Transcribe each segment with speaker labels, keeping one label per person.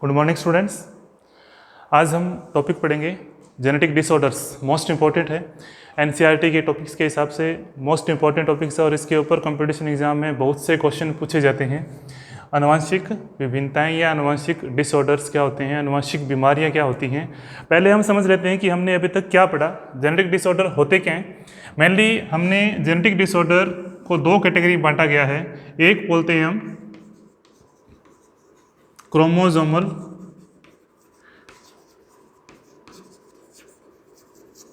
Speaker 1: Good morning students. आज हम topic पढ़ेंगे जेनेटिक डिसऑर्डर्स। मोस्ट इंपॉर्टेंट है, एनसीईआरटी के टॉपिक्स के हिसाब से मोस्ट इंपॉर्टेंट टॉपिक्स है और इसके ऊपर कंपटीशन एग्जाम में बहुत से क्वेश्चन पूछे जाते हैं। आनुवंशिक विभिन्नताएं या आनुवंशिक डिसऑर्डर्स क्या होते हैं, आनुवंशिक बीमारियां क्या होती हैं। पहले हम समझ लेते हैं कि हमने अभी तक क्या पढ़ा, जेनेटिक डिसऑर्डर होते क्या हैं। मेनली हमने जेनेटिक डिसऑर्डर को दो कैटेगरी में बांटा गया है। एक बोलते हैं हम क्रोमोसोमल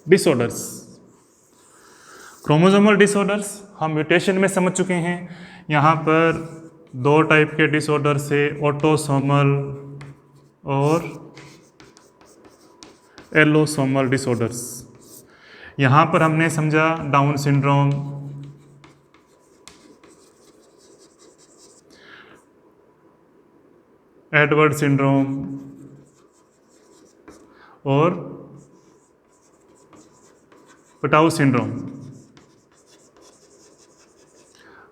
Speaker 1: डिसऑर्डर्स। क्रोमोसोमल डिसऑर्डर्स हम म्यूटेशन में समझ चुके हैं। यहाँ पर दो टाइप के डिसऑर्डर से ऑटोसोमल और एलोसोमल डिसऑर्डर्स। यहाँ पर हमने समझा डाउन सिंड्रोम, एडवर्ड सिंड्रोम और पटाउ सिंड्रोम।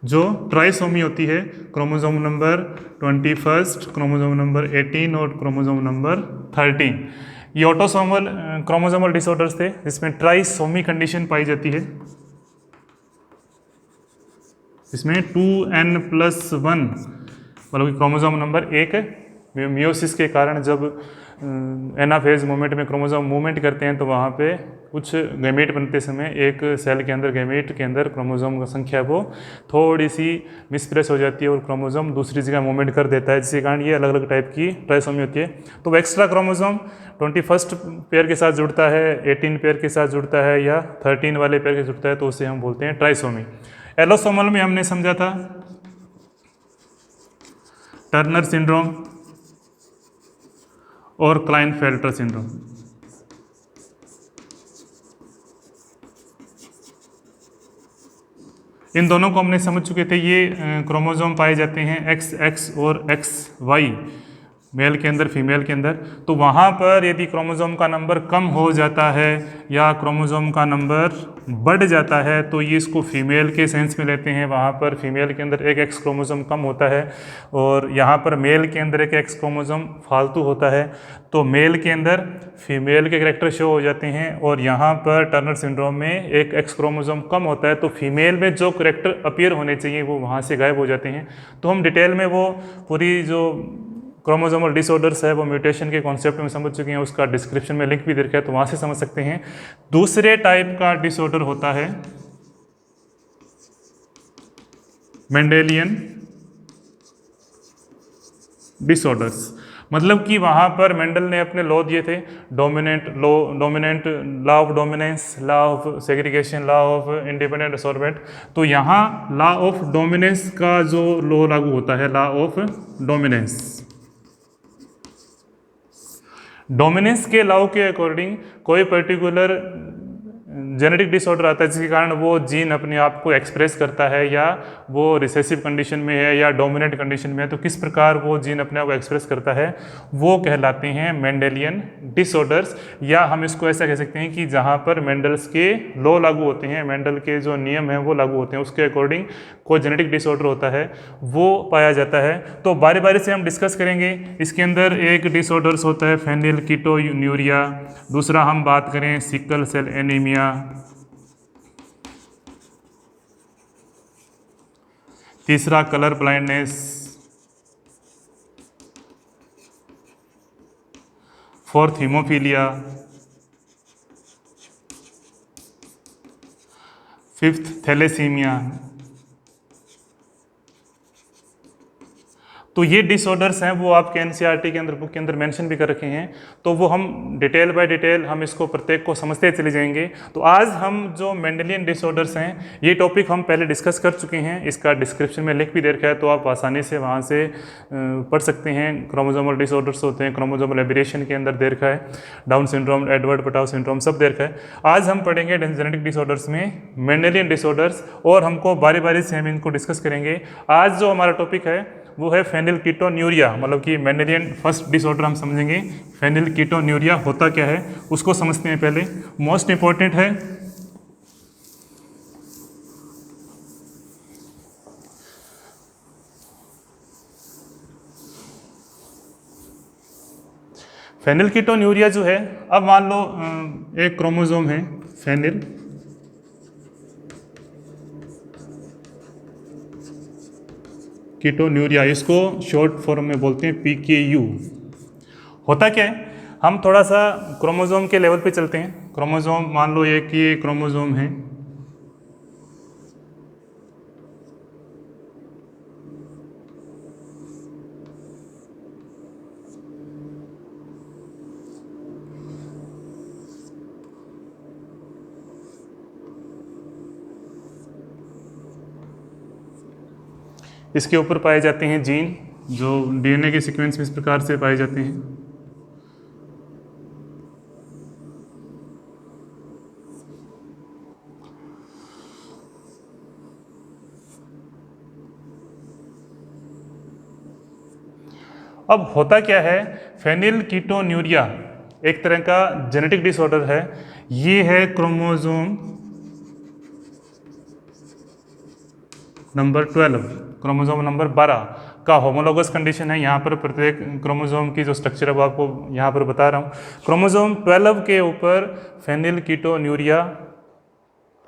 Speaker 1: जो ट्राइसोमी होती है, क्रोमोसोम नंबर 21, क्रोमोसोम नंबर 18 और क्रोमोसोम नंबर 13। ये ऑटोसोमल क्रोमोसोमल डिसऑर्डर्स थे जिसमें ट्राइसोमी कंडीशन पाई जाती है। इसमें 2n+1 मतलब कि क्रोमोसोम नंबर 1 मियोसिस के कारण जब एनाफेज मूवमेंट में क्रोमोसोम मूवमेंट करते हैं तो वहाँ पे कुछ गैमेट बनते समय एक सेल के अंदर गैमेट के अंदर क्रोमोसोम की संख्या वो थोड़ी सी मिसप्लेस हो जाती है और क्रोमोसोम दूसरी जगह मूवमेंट कर देता है, जिसके कारण ये अलग अलग टाइप की ट्राइसोमी होती है। तो वो एक्स्ट्रा क्रोमोसोम 21 पेयर के साथ जुड़ता है, 18 पेयर के साथ जुड़ता है या 13 वाले पेयर के साथ जुड़ता है, तो उसे हम बोलते हैं ट्राइसोमी। एलोसोमल में हमने समझा था टर्नर सिंड्रोम और क्लाइनफेल्टर सिंड्रोम। इन दोनों को हमने समझ चुके थे। ये क्रोमोसोम पाए जाते हैं XX और XY, मेल के अंदर फीमेल के अंदर। तो वहाँ पर यदि क्रोमोसोम का नंबर कम हो जाता है या क्रोमोसोम का नंबर बढ़ जाता है तो ये इसको फीमेल के सेंस में लेते हैं। वहाँ पर फीमेल के अंदर एक X क्रोमोसोम कम होता है और यहाँ पर मेल के अंदर एक X क्रोमोसोम फालतू होता है, तो मेल के अंदर फीमेल के कैरेक्टर शो हो जाते हैं। और यहाँ पर टर्नर सिंड्रोम में एक X क्रोमोसोम कम होता है तो फीमेल में जो कैरेक्टर अपीयर होने चाहिए वो वहाँ से गायब हो जाते हैं। तो हम डिटेल में वो पूरी जो क्रोमोसोमल डिसऑर्डर्स है वो म्यूटेशन के कॉन्सेप्ट में समझ चुके हैं, उसका डिस्क्रिप्शन में लिंक भी दे रखा है तो वहाँ से समझ सकते हैं। दूसरे टाइप का डिसऑर्डर होता है मेंडेलियन डिसऑर्डर्स। मतलब कि वहाँ पर मेंडल ने अपने लॉ दिए थे, dominant law of dominance, law of segregation, law of independent assortment. तो यहाँ लॉ ऑफ डोमिनेंस का जो लॉ लागू होता है, लॉ ऑफ डोमिनेंस। डोमिनेंस के लॉ के अकॉर्डिंग कोई पर्टिकुलर जेनेटिक डिसऑर्डर आता है जिसके कारण वो जीन अपने आप को एक्सप्रेस करता है या वो रिसेसिव कंडीशन में है या डोमिनेंट कंडीशन में है, तो किस प्रकार वो जीन अपने आप को एक्सप्रेस करता है वो कहलाते हैं मेंडेलियन डिसऑर्डर्स। या हम इसको ऐसा कह सकते हैं कि जहाँ पर मेंडल्स के लॉ लागू होते हैं, मेंडल के जो नियम हैं वो लागू होते हैं, उसके अकॉर्डिंग कोई जेनेटिक डिसऑर्डर होता है वो पाया जाता है। तो बारी बारी से हम डिस्कस करेंगे। इसके अंदर एक डिसऑर्डर्स होता है फेनिलकीटोन्यूरिया, दूसरा हम बात करें सिकल सेल एनीमिया, तीसरा colour blindness, fourth haemophilia, fifth thalassaemia. तो ये डिसऑर्डर्स हैं वो आपके एनसीईआरटी के अंदर बुक के अंदर मेंशन भी कर रखे हैं, तो वो हम डिटेल बाय डिटेल हम इसको प्रत्येक को समझते चले जाएंगे। तो आज हम जो मेंडेलियन डिसऑर्डर्स हैं ये टॉपिक हम पहले डिस्कस कर चुके हैं, इसका डिस्क्रिप्शन में लिंक भी दे रखा है तो आप आसानी से वहाँ से पढ़ सकते हैं। क्रोमोसोमल डिसऑर्डर्स होते हैं, क्रोमोसोमल एबेरेशन के अंदर दे रखा है, down syndrome, Edward Patau syndrome सब दे रखा है। आज हम पढ़ेंगे जेनेटिक डिसऑर्डर्स में मेंडेलियन डिसऑर्डर्स और हमको बारी बारी से हम इनको डिस्कस करेंगे। आज जो हमारा टॉपिक है वो है फेनिलकीटोन्यूरिया, मतलब कि मेंडेलियन फर्स्ट डिसऑर्डर हम समझेंगे। फेनिलकीटोन्यूरिया होता क्या है उसको समझते हैं पहले, मोस्ट इंपॉर्टेंट है। फेनिलकीटोन्यूरिया जो है, अब मान लो एक क्रोमोसोम है फेनिल कीटोन्यूरिया, इसको शॉर्ट फॉर्म में बोलते हैं PKU। होता क्या है, हम थोड़ा सा क्रोमोसोम के लेवल पे चलते हैं। क्रोमोसोम मान लो एक ये क्रोमोसोम है, इसके ऊपर पाए जाते हैं जीन, जो DNA के सीक्वेंस में इस प्रकार से पाए जाते हैं। अब होता क्या है, फेनिलकीटोन्यूरिया एक तरह का जेनेटिक डिसऑर्डर है। ये है क्रोमोसोम नंबर 12, क्रोमोसोम नंबर 12 का होमोलोगस कंडीशन है। यहाँ पर प्रत्येक क्रोमोसोम की जो स्ट्रक्चर है वो आपको यहाँ पर बता रहा हूँ। क्रोमोसोम 12 के ऊपर फेनिलकीटोन्यूरिया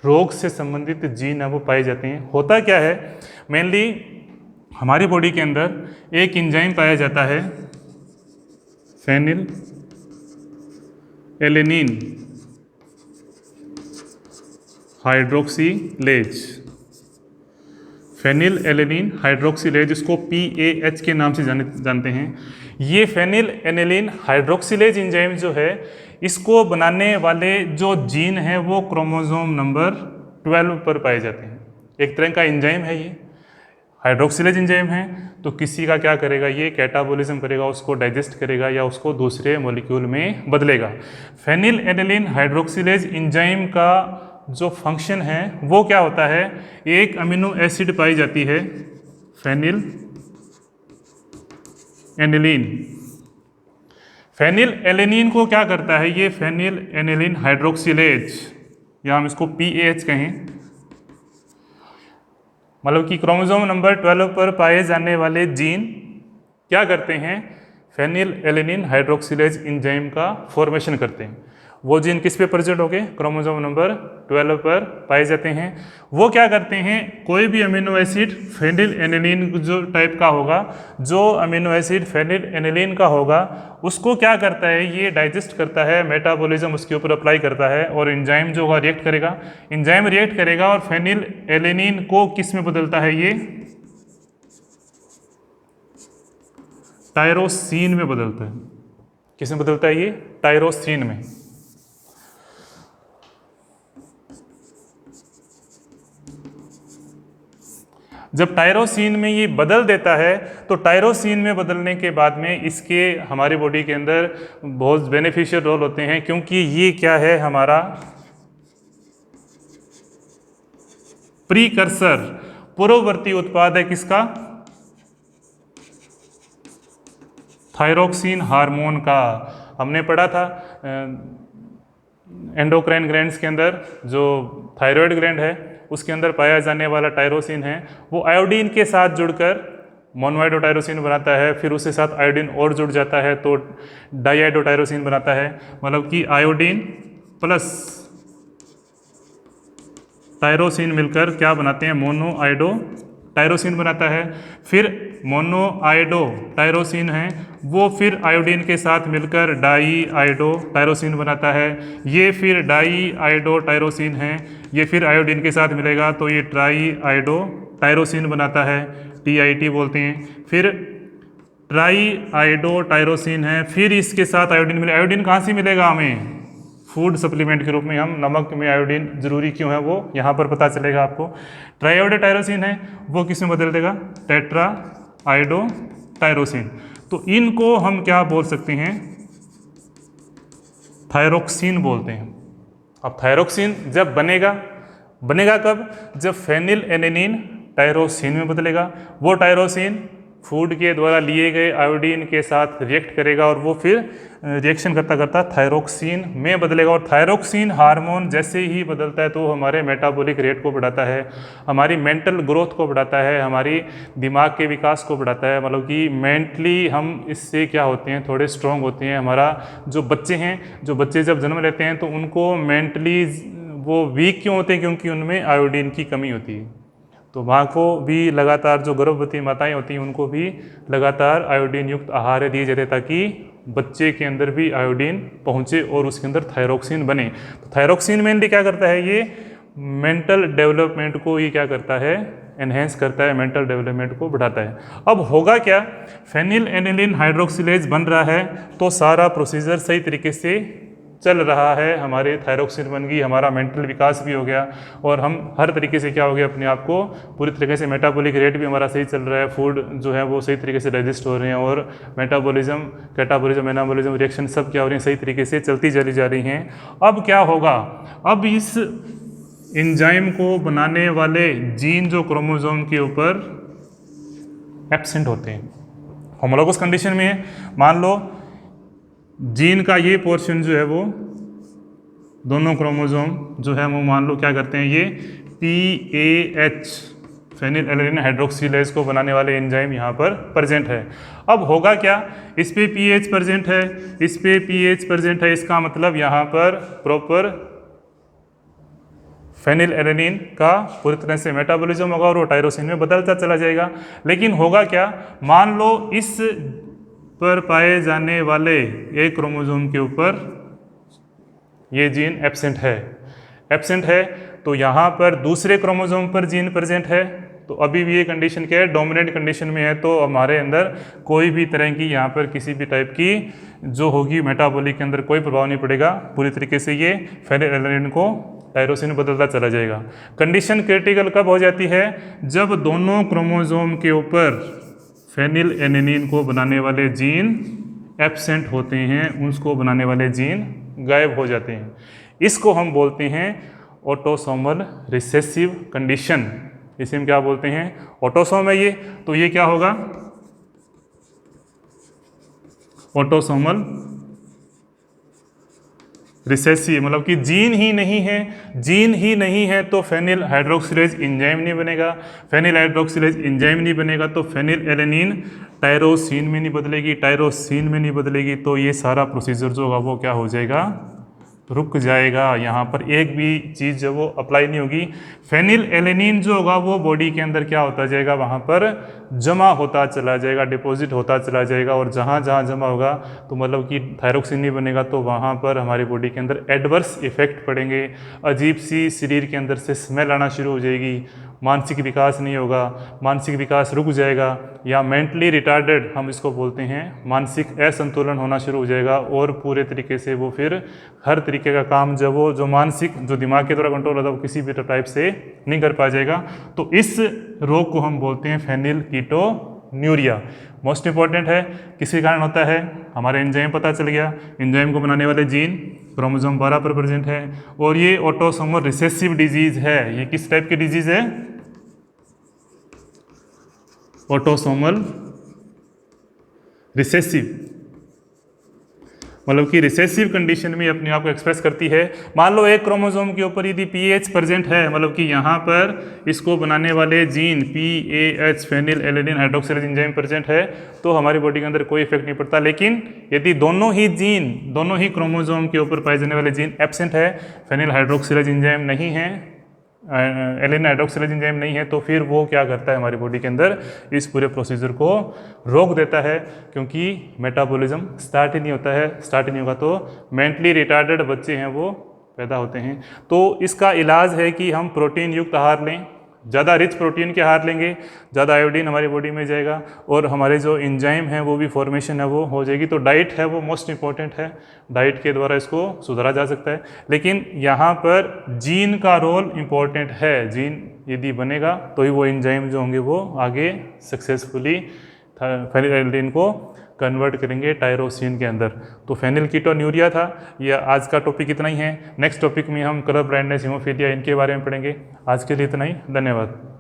Speaker 1: रोग से संबंधित जीन है वो पाए जाते हैं। होता क्या है, मेनली हमारी बॉडी के अंदर एक एंजाइम पाया जाता है phenylalanine hydroxylase, phenylalanine hydroxylase, इसको PAH के नाम से जानते हैं। ये फेनिल एलेनिन हाइड्रोक्सीलेज एंजाइम जो है, इसको बनाने वाले जो जीन हैं वो क्रोमोसोम नंबर 12 पर पाए जाते हैं। एक तरह का एंजाइम है, ये हाइड्रोक्सीलेज एंजाइम है। तो किसी का क्या करेगा, ये कैटाबॉलिज्म करेगा, उसको डाइजेस्ट करेगा या उसको दूसरे मॉलिक्यूल में बदलेगा। फेनिल एलेनिन हाइड्रोक्सीलेज एंजाइम का जो फंक्शन है वो क्या होता है, एक अमीनो एसिड पाई जाती है फेनिल एनिलीन। फेनिल एलेनिन को क्या करता है, ये फेनिल एनिलीन हाइड्रोक्सीलेज, या हम इसको PAH कहें, मतलब कि क्रोमोसोम नंबर 12 पर पाए जाने वाले जीन क्या करते हैं, फेनिल एलेनिन हाइड्रोक्सीलेज एंजाइम का फॉर्मेशन करते हैं। वो जीन किस पे प्रेजेंट हो गए, क्रोमोसोम नंबर 12 पर पाए जाते हैं। वो क्या करते हैं, कोई भी अमीनो एसिड फेनिल एनिलीन जो टाइप का होगा, जो अमीनो एसिड फेनिल एनिलीन का होगा, उसको क्या करता है, ये डाइजेस्ट करता है, मेटाबॉलिज्म उसके ऊपर अप्लाई करता है, और एंजाइम जो होगा रिएक्ट करेगा। एंजाइम रिएक्ट करेगा और फेनिल एलेनिन को किस में बदलता है, ये टायरोसिन में बदलता है। किस में बदलता है, ये टायरोसिन में। जब टायरोसिन में ये बदल देता है, तो टायरोसिन में बदलने के बाद में इसके हमारी बॉडी के अंदर बहुत बेनिफिशियल रोल होते हैं, क्योंकि ये क्या है, हमारा प्रीकर्सर, पूर्ववर्ती उत्पाद है किसका, थायरोक्सिन हार्मोन का। हमने पढ़ा था एंडोक्राइन ग्लैंड्स के अंदर जो थायराइड ग्लैंड है उसके अंदर पाया जाने वाला टायरोसिन है, वो आयोडीन के साथ जुड़कर मोनोआइडोटायरोसिन बनाता है, फिर उसके साथ आयोडीन और जुड़ जाता है तो डाईआइडोटायरोसिन बनाता है। मतलब कि आयोडीन प्लस टायरोसिन मिलकर क्या बनाते हैं, मोनोआइडो टायरोसिन बनाता है। फिर मोनोआइडो टायरोसिन है, वो फिर आयोडीन के साथ मिलकर डाईआइडो टायरोसिन बनाता है। ये फिर डाईआइडो टायरोसिन है, ये फिर आयोडीन के साथ मिलेगा तो ये ट्राईआइडो टायरोसिन बनाता है, TIT बोलते हैं। फिर ट्राईआइडो टायरोसिन है, फिर इसके साथ आयोडीन मिले। आयोडीन कहाँ से मिलेगा हमें, फूड सप्लीमेंट के रूप में। हम नमक में आयोडीन जरूरी क्यों है वो यहाँ पर पता चलेगा आपको। ट्राईआइडो टायरोसिन है, वो किस में बदल देगा, टेट्राआइडो टायरोसिन। तो इनको हम क्या बोल सकते हैं, थायरोक्सिन बोलते हैं। अब थायरोक्सिन जब बनेगा कब, जब फेनिल एलेनिन टायरोसिन में बदलेगा। वो टायरोसिन फूड के द्वारा लिए गए आयोडीन के साथ रिएक्ट करेगा और वो फिर रिएक्शन करता करता थायरोक्सिन में बदलेगा, और थायरोक्सिन हार्मोन जैसे ही बदलता है तो हमारे मेटाबॉलिक रेट को बढ़ाता है, हमारी मेंटल ग्रोथ को बढ़ाता है, हमारी दिमाग के विकास को बढ़ाता है। मतलब कि मेंटली हम इससे क्या होते हैं, थोड़े स्ट्रॉन्ग होते हैं। हमारा जो बच्चे जब जन्म लेते हैं तो उनको मेंटली वो वीक क्यों होते हैं, क्योंकि उनमें आयोडीन की कमी होती है। तो माँ को भी लगातार, जो गर्भवती माताएं होती हैं उनको भी लगातार आयोडीन युक्त आहार दिए जाते हैं ताकि बच्चे के अंदर भी आयोडीन पहुँचे और उसके अंदर थायरोक्सिन बने। तो थायरोक्सिन मेनली क्या करता है, ये मेंटल डेवलपमेंट को ये क्या करता है, एनहेंस करता है, मेंटल डेवलपमेंट को बढ़ाता है। अब होगा क्या, फेनिल एनिलीन हाइड्रोक्सिलेज बन रहा है तो सारा प्रोसीजर सही तरीके से चल रहा है, हमारे थायरोक्सिन बन गई, हमारा मेंटल विकास भी हो गया और हम हर तरीके से क्या हो गया, अपने आप को पूरी तरीके से मेटाबॉलिक रेट भी हमारा सही चल रहा है, फूड जो है वो सही तरीके से डाइजेस्ट हो रहे हैं और मेटाबॉलिज्म, कैटाबॉलिज्म, एनाबॉलिज्म रिएक्शन सब क्या हो रही हैं, सही तरीके से चलती चली जा रही हैं। अब क्या होगा, अब इस एंजाइम को बनाने वाले जीन जो क्रोमोसोम के ऊपर एब्सेंट होते हैं, होमोलोगस कंडीशन में है, मान लो जीन का ये पोर्शन जो है वो दोनों क्रोमोसोम जो है वो मान लो क्या करते हैं, ये PAH फेनिल एलानिन हाइड्रोक्सिलेज को बनाने वाले एंजाइम यहाँ पर प्रेजेंट है। अब होगा क्या, इस पे PAH प्रेजेंट है, इस पे PAH प्रेजेंट है, इसका मतलब यहाँ पर प्रॉपर फेनिल एलानिन का पूरी तरह से मेटाबॉलिज्म होगा और वो टायरोसिन में बदलता चला जाएगा। लेकिन होगा क्या, मान लो इस पर पाए जाने वाले एक क्रोमोसोम के ऊपर ये जीन एब्सेंट है तो यहाँ पर दूसरे क्रोमोसोम पर जीन प्रेजेंट है। तो अभी भी ये कंडीशन क्या है, डोमिनेंट कंडीशन में है, तो हमारे अंदर कोई भी तरह की यहाँ पर किसी भी टाइप की जो होगी मेटाबॉलिक के अंदर कोई प्रभाव नहीं पड़ेगा, पूरी तरीके से ये फेनिल एलानिन को टायरोसिन में बदलता चला जाएगा। कंडीशन क्रिटिकल कब हो जाती है, जब दोनों क्रोमोसोम के ऊपर फेनिल एलानिन को बनाने वाले जीन एब्सेंट होते हैं, उसको बनाने वाले जीन गायब हो जाते हैं। इसको हम बोलते हैं ऑटोसोमल रिसेसिव कंडीशन। इसे हम क्या बोलते हैं, ऑटोसोम है ये, तो ये क्या होगा, ऑटोसोमल रिसेसिव, मतलब कि जीन ही नहीं है तो फेनिल हाइड्रोक्सिलेज एंजाइम नहीं बनेगा, फेनिल हाइड्रोक्सिलेज एंजाइम नहीं बनेगा तो फेनिल एलानिन टायरोसिन में नहीं बदलेगी, टायरोसिन में नहीं बदलेगी तो ये सारा प्रोसीजर जो होगा वो क्या हो जाएगा, रुक जाएगा। यहाँ पर एक भी चीज़ जो वो अप्लाई नहीं होगी। फेनिल एलानिन जो होगा वो बॉडी के अंदर क्या होता जाएगा, वहाँ पर जमा होता चला जाएगा, डिपॉजिट होता चला जाएगा और जहाँ जहाँ जमा होगा तो मतलब कि थायरोक्सिन नहीं बनेगा तो वहाँ पर हमारी बॉडी के अंदर एडवर्स इफेक्ट पड़ेंगे, अजीब सी शरीर के अंदर से स्मेल आना शुरू हो जाएगी, मानसिक विकास नहीं होगा, मानसिक विकास रुक जाएगा, या मेंटली रिटार्डेड हम इसको बोलते हैं, मानसिक असंतुलन होना शुरू हो जाएगा और पूरे तरीके से वो फिर हर तरीके का काम जब वो जो मानसिक जो दिमाग के द्वारा कंट्रोल होता है वो किसी भी टाइप से नहीं कर पा जाएगा। तो इस रोग को हम बोलते हैं फेनिल कीटोन्यूरिया। मोस्ट इंपॉर्टेंट है, किसी कारण होता है, हमारे एंजाइम पता चल गया, एंजाइम को बनाने वाले जीन क्रोमोसोम 12 पर प्रेजेंट है और ये ऑटोसोमल रिसेसिव डिजीज है। ये किस टाइप की डिजीज है, ऑटोसोमल रिसेसिव, मतलब कि रिसेसिव कंडीशन में अपने आप को एक्सप्रेस करती है। मान लो एक क्रोमोसोम के ऊपर यदि PAH प्रेजेंट है, मतलब कि यहाँ पर इसको बनाने वाले gene PAH phenylalanine hydroxylase enzyme present है तो हमारी बॉडी के अंदर कोई इफेक्ट नहीं पड़ता। लेकिन यदि दोनों ही क्रोमोसोम के ऊपर पाए जाने वाले जीन एब्सेंट है, फेनिल हाइड्रोक्सिलेज एंजाइम नहीं है, एलानिन हाइड्रोक्सिलेज एंजाइम नहीं है, तो फिर वो क्या करता है, हमारी बॉडी के अंदर इस पूरे प्रोसीजर को रोक देता है, क्योंकि मेटाबॉलिज्म स्टार्ट ही नहीं होता है। स्टार्ट ही नहीं होगा तो मेंटली रिटार्डेड बच्चे हैं वो पैदा होते हैं। तो इसका इलाज है कि हम प्रोटीन युक्त आहार लें, ज़्यादा रिच प्रोटीन के आहार लेंगे, ज़्यादा आयोडीन हमारी बॉडी में जाएगा और हमारे जो एंजाइम है वो भी फॉर्मेशन है वो हो जाएगी। तो डाइट है वो मोस्ट इंपॉर्टेंट है, डाइट के द्वारा इसको सुधारा जा सकता है। लेकिन यहाँ पर जीन का रोल इम्पॉर्टेंट है, जीन यदि बनेगा तो ही वो एंजाइम जो होंगे वो आगे सक्सेसफुली फेनिल एलानिन को कन्वर्ट करेंगे टायरोसिन के अंदर। तो फेनिल कीटोन्यूरिया था, यह आज का टॉपिक इतना ही है। नेक्स्ट टॉपिक में हम कलर ब्लाइंडनेस, हीमोफीलिया, इनके बारे में पढ़ेंगे। आज के लिए इतना ही, धन्यवाद।